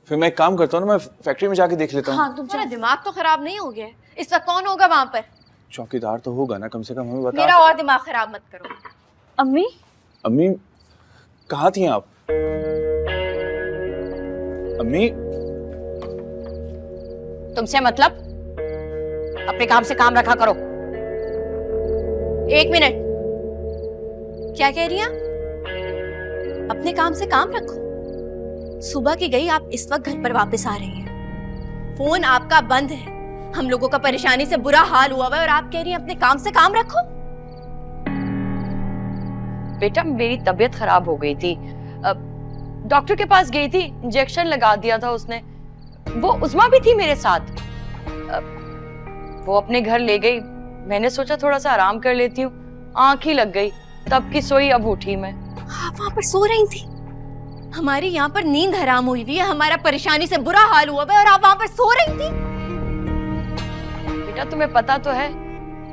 फिर मैं एक काम करता हूँ ना, मैं फैक्ट्री में जाके देख लेता हूँ। हाँ, तुम्हारा दिमाग तो खराब नहीं हो गया? इस वक्त कौन होगा वहाँ पर? चौकीदार तो होगा ना, कम से कम हमें बता। मेरा और दिमाग खराब मत करो। अम्मी अम्मी कहाँ थी आप? अम्मी तुमसे मतलब? अपने काम से काम रखा करो। एक मिनट, क्या कह रही हैं? अपने काम से काम रखो। सुबह की गई, आप इस वक्त घर पर वापस आ रही हैं। फोन आपका बंद है, हम लोगों का परेशानी से बुरा हाल हुआ है और आप कह रही हैं अपने काम से काम रखो। बेटा, मेरी तबीयत खराब हो गई थी, डॉक्टर के पास गई थी, इंजेक्शन लगा दिया था उसने। वो उस्मा भी थी मेरे साथ, वो अपने घर ले गई। मैंने सोचा थोड़ा सा आराम कर लेती हूँ, आंख ही लग गई, तब की सोई अब उठी मैं। आप वहां पर सो रही थी? हमारी यहाँ पर नींद हराम हुई हुई है, हमारा परेशानी से बुरा हाल हुआ है और आप वहां पर सो रही थी? बेटा तुम्हें पता तो है,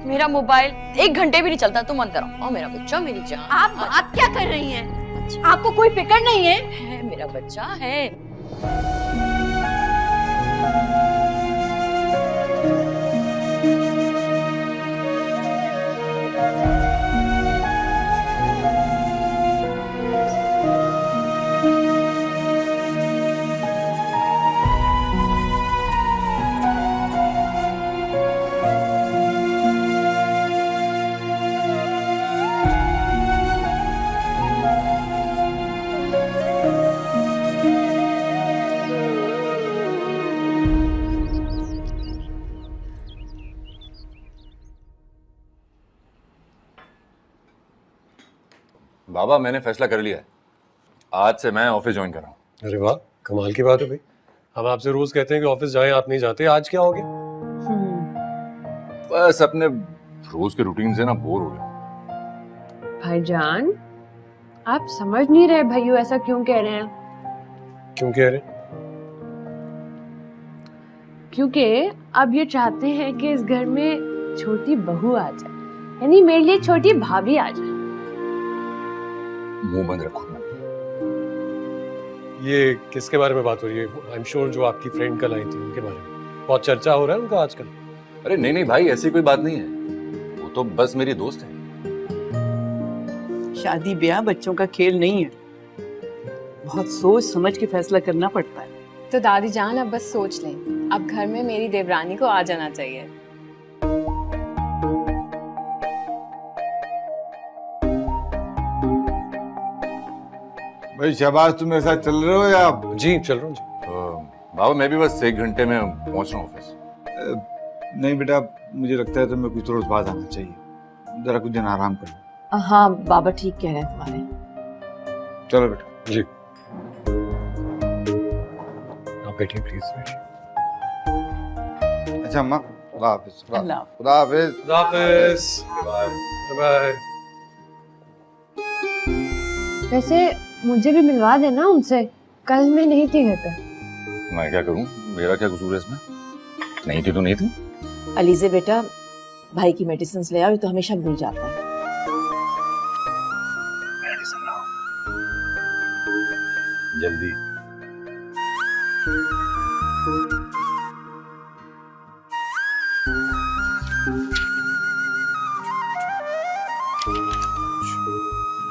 मेरा मोबाइल 1 घंटे भी नहीं चलता। तुम अंदर आओ मेरा बच्चा, मेरी जान। आप बात क्या कर रही हैं? आपको कोई फिक्र नहीं है? मेरा बच्चा है। बाबा, मैंने फैसला कर लिया है, आज से मैं ऑफिस ज्वाइन कर रहा हूँ। अरे वाह, कमाल की बात है भाई। हम आपसे रोज कहते हैं कि ऑफिस जाएं, आप नहीं जाते, आज क्या हो गया? बस अपने रोज के रूटीन से ना बोर हो गया। भाईजान, आप समझ नहीं रहे भैया ऐसा क्यों कह रहे हैं? क्यों कह रहे? क्योंकि अब ये चाहते हैं कि इस घर में छोटी बहू आ जाए, यानी मेरे लिए छोटी भाभी आ जाए। मुंह बंद रखो। ये किसके बारे में बात हो रही है? आई एम श्योर जो आपकी फ्रेंड कल आई थी उनके बारे में बहुत चर्चा हो रहा है उनका आजकल। अरे नहीं नहीं भाई, ऐसी कोई बात नहीं है, वो तो बस मेरी दोस्त है। शादी ब्याह बच्चों का खेल नहीं है, बहुत सोच समझ के फैसला करना पड़ता है। तो दादी जान अब बस सोच लें, अब घर में मेरी देवरानी को आ जाना चाहिए। भाई शहबाज, तुम मेरे साथ चल रहे हो या? जी चल रहा हूँ जी। बाबा मैं भी बस 1 घंटे में पहुंच रहा हूँ ऑफिस। नहीं बेटा, मुझे लगता है तुम्हें कुछ रोज बाद आना चाहिए, जरा कुछ दिन आराम कर लो। हाँ बाबा ठीक कह रहे हैं तुम्हारे। चलो बेटा। जी आप बैठिए प्लीज, बैठिए। अच्छा अम्मा, खुदा हाफिज। अल्लाह खुदा हाफिज। खुदा हाफिज। Bye bye. वैसे मुझे भी मिलवा देना उनसे, कल मैं नहीं थी घर पे। मैं क्या करूँ, मेरा क्या कसूर है इसमें? नहीं थी तो नहीं थी। अलीजे बेटा, भाई की मेडिसिन ले आओ, तो हमेशा भूल जाता है। मेडिसिन लाओ जल्दी।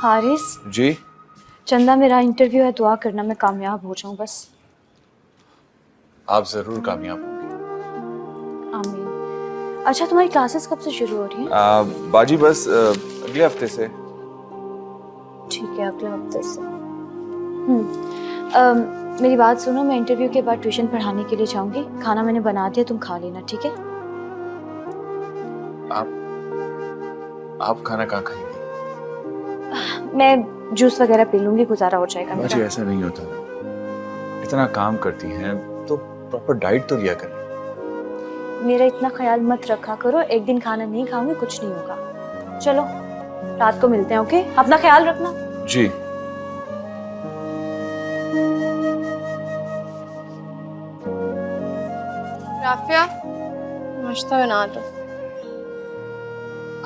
हारिस जी चंदा, मेरा इंटरव्यू है, दुआ करना मैं कामयाब हो जाऊं बस। आप जरूर कामयाब होंगे। आमीन। अच्छा, तुम्हारी क्लासेस कब से शुरू हो रही हैं? बाजी बस अगले हफ्ते से। ठीक है, अगले हफ्ते से। मेरी बात सुनो, मैं इंटरव्यू के बाद ट्यूशन पढ़ाने के लिए जाऊंगी। खाना मैंने बना दिया, तुम खा लेना, ठीक है? आप खाना कहाँ खाएंगे? मैं जूस वगैरह पी लूंगी, गुजारा हो जाएगा बाजी मेरा। ऐसा नहीं होता, इतना काम करती हैं तो प्रॉपर डाइट तो लिया करें। मेरा इतना ख्याल मत रखा करो, एक दिन खाना नहीं खाऊंगी कुछ नहीं होगा। चलो रात को मिलते हैं, ओके? अपना ख्याल रखना। जी। राफिया, नाश्ता बना दो।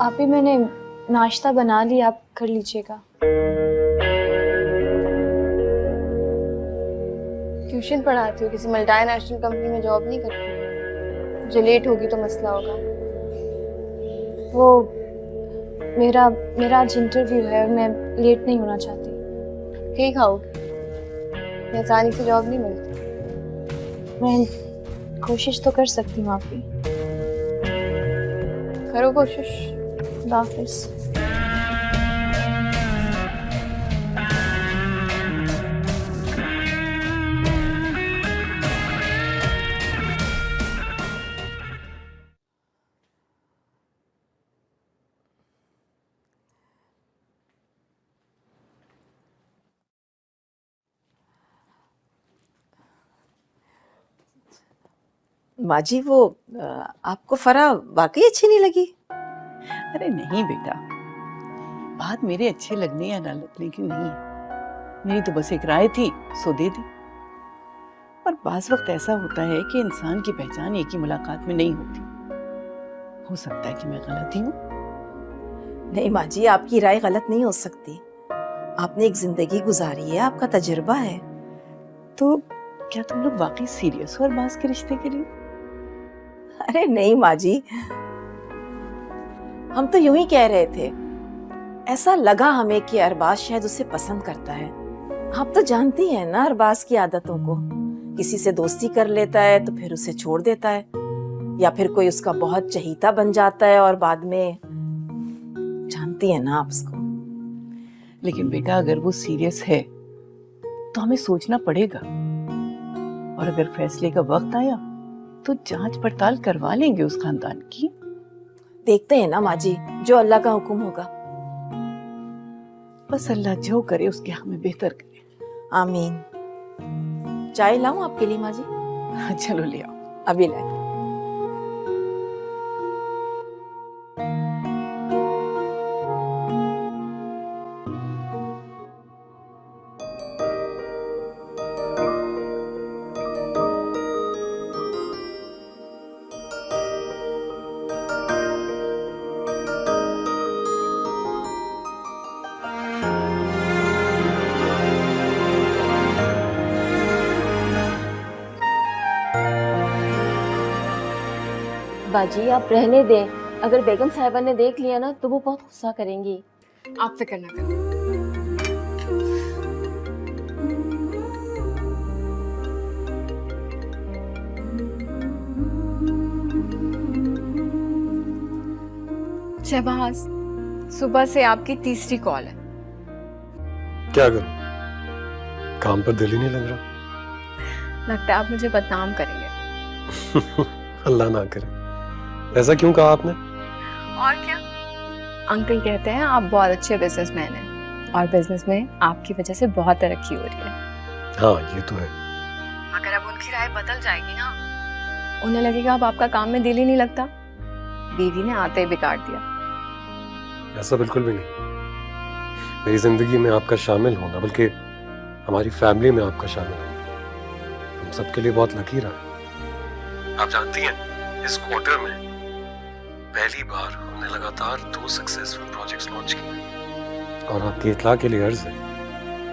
आप ही, मैंने नाश्ता बना लिया, आप कर लीजिएगा। ट्यूशन पढ़ाती हूँ, किसी मल्टीनेशनल कंपनी में जॉब नहीं करती। मुझे लेट होगी तो मसला होगा। वो मेरा आज इंटरव्यू है और मैं लेट नहीं होना चाहती। क्या खाओगे? आसानी से जॉब नहीं मिलती। मैं कोशिश तो कर सकती हूँ आपकी। करो कोशिश। खुदा हाफिज़। माँ जी वो आपको फरा वाकई अच्छी नहीं लगी? अरे नहीं बेटा, बात मेरे अच्छे लगने या ना लगने की नहीं है। मेरी तो बस एक राय थी, सो दे दी। पर बाज वक्त ऐसा होता है कि इंसान की पहचान एक ही मुलाकात में नहीं होती। हो सकता है कि मैं गलत ही हूँ। नहीं माँ जी, आपकी राय गलत नहीं हो सकती। आपने एक जिंदगी गुजारी है, आपका तजुर्बा है। तो क्या तुम लोग वाकई सीरियस हो अरबाज के रिश्ते के लिए? अरे नहीं माँ जी, हम तो यूं ही कह रहे थे। ऐसा लगा हमें कि अरबाज शायद उसे पसंद करता है। आप तो जानती हैं ना अरबाज की आदतों को। किसी से दोस्ती कर लेता है तो फिर उसे छोड़ देता है, या फिर कोई उसका बहुत चहीता बन जाता है और बाद में, जानती है ना आप उसको। लेकिन बेटा अगर वो सीरियस है तो हमें सोचना पड़ेगा, और अगर फैसले का वक्त आया तो जांच पड़ताल करवा लेंगे उस खानदान की। देखते हैं ना माँ जी, जो अल्लाह का हुक्म होगा। बस अल्लाह जो करे उसके हक में बेहतर करे। आमीन। चाय लाऊं आपके लिए माँ जी? चलो ले आओ। अभी लाए। बाजी आप रहने दें, अगर बेगम साहिबा ने देख लिया ना तो वो बहुत गुस्सा करेंगी। आप फिक्र ना करें। शहबाज, सुबह से आपकी तीसरी कॉल है। क्या करूं, काम पर दिल ही नहीं लग रहा। लगता है आप मुझे बदनाम करेंगे। अल्लाह ना करे। ऐसा क्यों कहा आपने? और क्या, अंकल कहते हैं आप बहुत अच्छे बिजनेसमैन हैं और बिजनेस में आपकी वजह से बहुत तरक्की हो रही है। हाँ ये तो है। अगर अब उनकी राय बदल जाएगी ना, उन्हें लगेगा अब आपका काम में दिल ही नहीं लगता। बीवी ने आते ही बिगाड़ दिया। ऐसा बिल्कुल भी नहीं। मेरी जिंदगी में आपका शामिल होना, बल्कि हमारी फैमिली में आपका शामिल होना, हम सबके लिए बहुत लकी रहा है। आप जानती हैं, इस क्वार्टर में पहली बार हमने लगातार 2 सक्सेसफुल प्रोजेक्ट्स लॉन्च किए, और आपकी इत्तला के लिए अर्ज है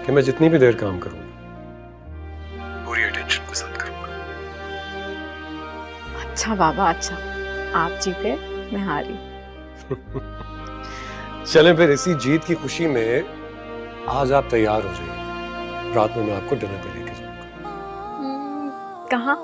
कि मैं जितनी भी देर काम करूंगा पूरी अटेंशन के साथ करूंगा। अच्छा बाबा, अच्छा, आप जीते मैं हारी। चलें फिर, इसी जीत की खुशी में आज आप तैयार हो जाइए। रात में मैं आपको डिनर पे लेके जाऊंगा। कहाँ?